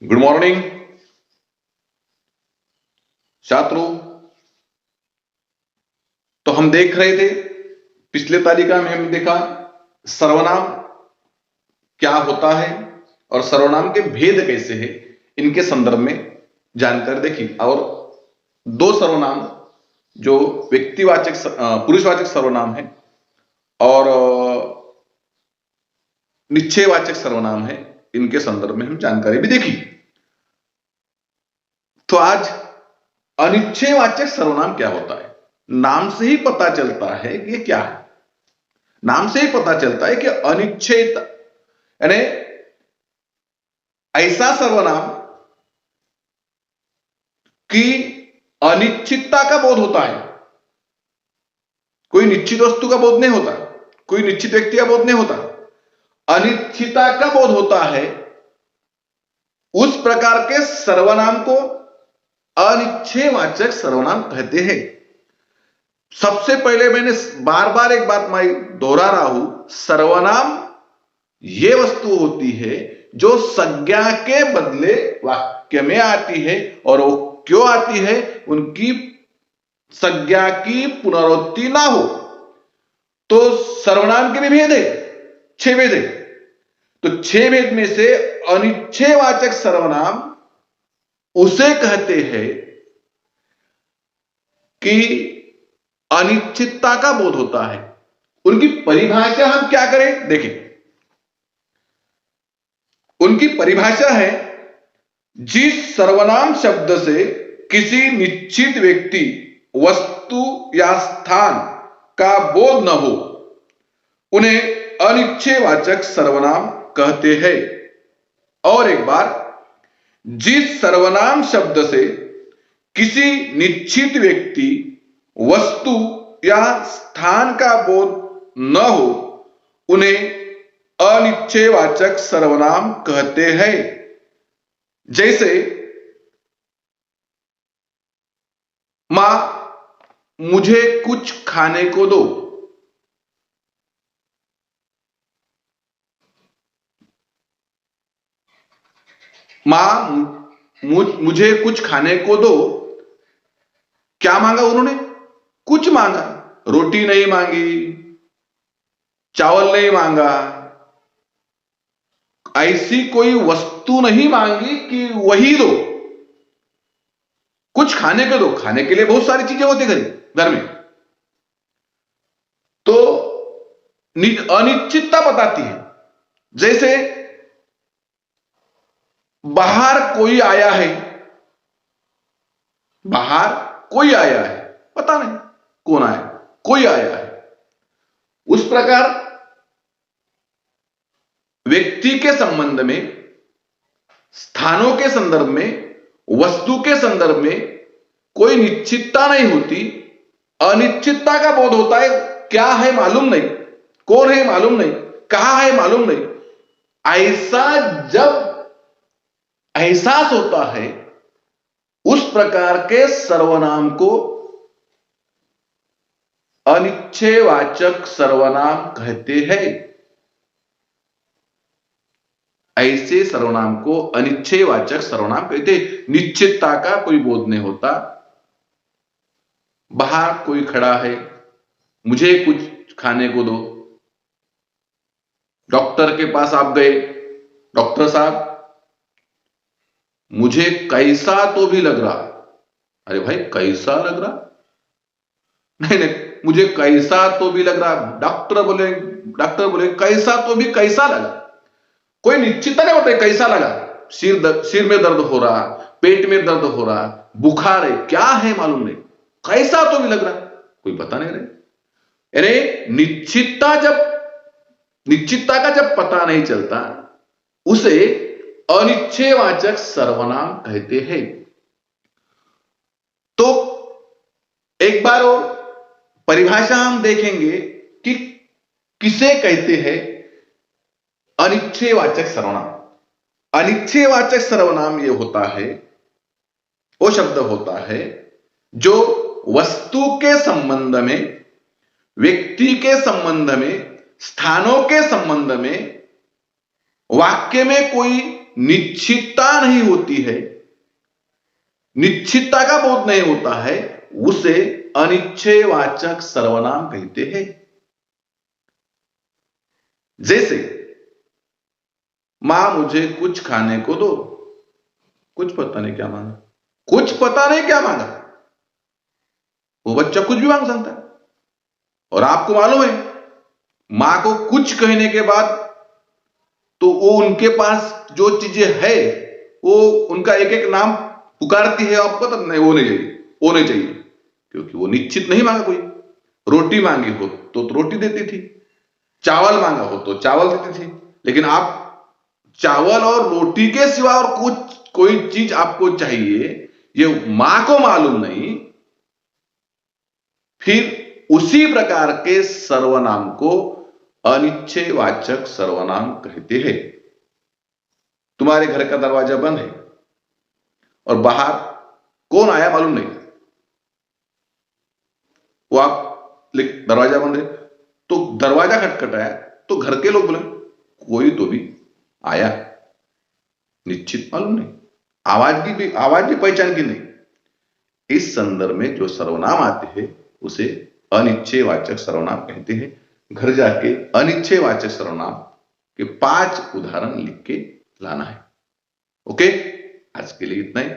Good morning छात्रों। तो हम देख रहे थे पिछले तालिका में हमने देखा सर्वनाम क्या होता है और सर्वनाम के भेद कैसे है, इनके संदर्भ में जानकारी देखी। और दो सर्वनाम जो व्यक्तिवाचक पुरुषवाचक सर्वनाम है और निश्चयवाचक सर्वनाम है, इनके संदर्भ में हम जानकारी भी देखी। तो आज अनिश्चयवाचक सर्वनाम क्या होता है, नाम से ही पता चलता है कि ये क्या है। नाम से ही पता चलता है कि अनिश्चय यानी ऐसा सर्वनाम कि अनिश्चितता का बोध होता है। कोई निश्चित वस्तु का बोध नहीं होता, कोई निश्चित व्यक्ति का बोध नहीं होता, अनिश्चितता का बोध होता है। उस प्रकार के सर्वनाम को अनिश्चयवाचक सर्वनाम कहते हैं। सबसे पहले मैंने बार बार एक बात मैं दोहरा रहा हूं, सर्वनाम ये वस्तु होती है जो संज्ञा के बदले वाक्य में आती है। और वो क्यों आती है, उनकी संज्ञा की पुनरावृत्ति ना हो। तो सर्वनाम के भी भेद है, 6 भेद है। तो 6 भेद में से अनिश्चयवाचक सर्वनाम उसे कहते हैं कि अनिश्चितता का बोध होता है। उनकी परिभाषा हम क्या करें, देखें। उनकी परिभाषा है, जिस सर्वनाम शब्द से किसी निश्चित व्यक्ति, वस्तु या स्थान का बोध न हो, उन्हें अनिश्चयवाचक सर्वनाम कहते हैं। और एक बार, जिस सर्वनाम शब्द से किसी निश्चित व्यक्ति, वस्तु या स्थान का बोध न हो, उन्हें अनिश्चयवाचक सर्वनाम कहते हैं। जैसे मां मुझे कुछ खाने को दो, मां मुझे कुछ खाने को दो। क्या मांगा उन्होंने, कुछ मांगा, रोटी नहीं मांगी, चावल नहीं मांगा, ऐसी कोई वस्तु नहीं मांगी कि वही दो, कुछ खाने को दो। खाने के लिए बहुत सारी चीजें होती घर में। तो अनिश्चितता बताती है। जैसे बाहर कोई आया है, बाहर कोई आया है, पता नहीं कौन आया, कोई आया है। उस प्रकार व्यक्ति के संबंध में, स्थानों के संदर्भ में, वस्तु के संदर्भ में कोई निश्चितता नहीं होती, अनिश्चितता का बोध होता है। क्या है मालूम नहीं, कौन है मालूम नहीं, कहां है मालूम नहीं। ऐसा जब एहसास होता है, उस प्रकार के सर्वनाम को अनिश्चयवाचक सर्वनाम कहते हैं। ऐसे सर्वनाम को अनिश्चयवाचक सर्वनाम कहते हैं। निश्चितता का कोई बोध नहीं होता। बाहर कोई खड़ा है, मुझे कुछ खाने को दो। डॉक्टर के पास आप गए, डॉक्टर साहब मुझे कैसा तो भी लग रहा। अरे भाई कैसा लग रहा, नहीं नहीं मुझे कैसा तो भी लग रहा। डॉक्टर बोले कैसा तो भी कैसा लगा। कोई निश्चितता नहीं होता कैसा लगा। सिर में दर्द हो रहा, पेट में दर्द हो रहा, बुखार है, क्या है मालूम नहीं, कैसा तो भी लग रहा, कोई पता नहीं रहे। अरे निश्चितता का जब पता नहीं चलता, उसे अनिश्चयवाचक सर्वनाम कहते हैं। तो एक बार और परिभाषा हम देखेंगे कि किसे कहते हैं अनिश्चयवाचक सर्वनाम। अनिश्चयवाचक सर्वनाम यह होता है, वो शब्द होता है जो वस्तु के संबंध में, व्यक्ति के संबंध में, स्थानों के संबंध में, वाक्य में कोई निश्चितता नहीं होती है, निश्चितता का बोध नहीं होता है, उसे अनिश्चयवाचक सर्वनाम कहते हैं। जैसे मां मुझे कुछ खाने को दो, कुछ पता नहीं क्या मांगा, कुछ पता नहीं क्या मांगा। वो बच्चा कुछ भी मांग सकता है। और आपको मालूम है, मां को कुछ कहने के बाद तो वो उनके पास जो चीजें है वो उनका एक एक नाम पुकारती है। आपको पता नहीं, वो नहीं चाहिए, वो नहीं चाहिए, क्योंकि वो निश्चित नहीं मांगा। कोई रोटी मांगी हो तो रोटी देती थी, चावल मांगा हो तो चावल देती थी। लेकिन आप चावल और रोटी के सिवा और कुछ कोई चीज आपको चाहिए, ये मां को मालूम नहीं। फिर उसी प्रकार के सर्वनाम को अनिश्चयवाचक सर्वनाम कहते हैं। तुम्हारे घर का दरवाजा बंद है और बाहर कौन आया मालूम नहीं, वो आप दरवाजा बंद है तो दरवाजा खटखटाया तो घर के लोग बोले कोई तो भी आया, निश्चित मालूम नहीं, आवाज भी पहचान की नहीं। इस संदर्भ में जो सर्वनाम आते हैं उसे अनिश्चयवाचक सर्वनाम कहते हैं। घर जाके अनिश्चयवाचक सर्वनाम के 5 उदाहरण लिख के लाना है। ओके, आज के लिए इतना ही।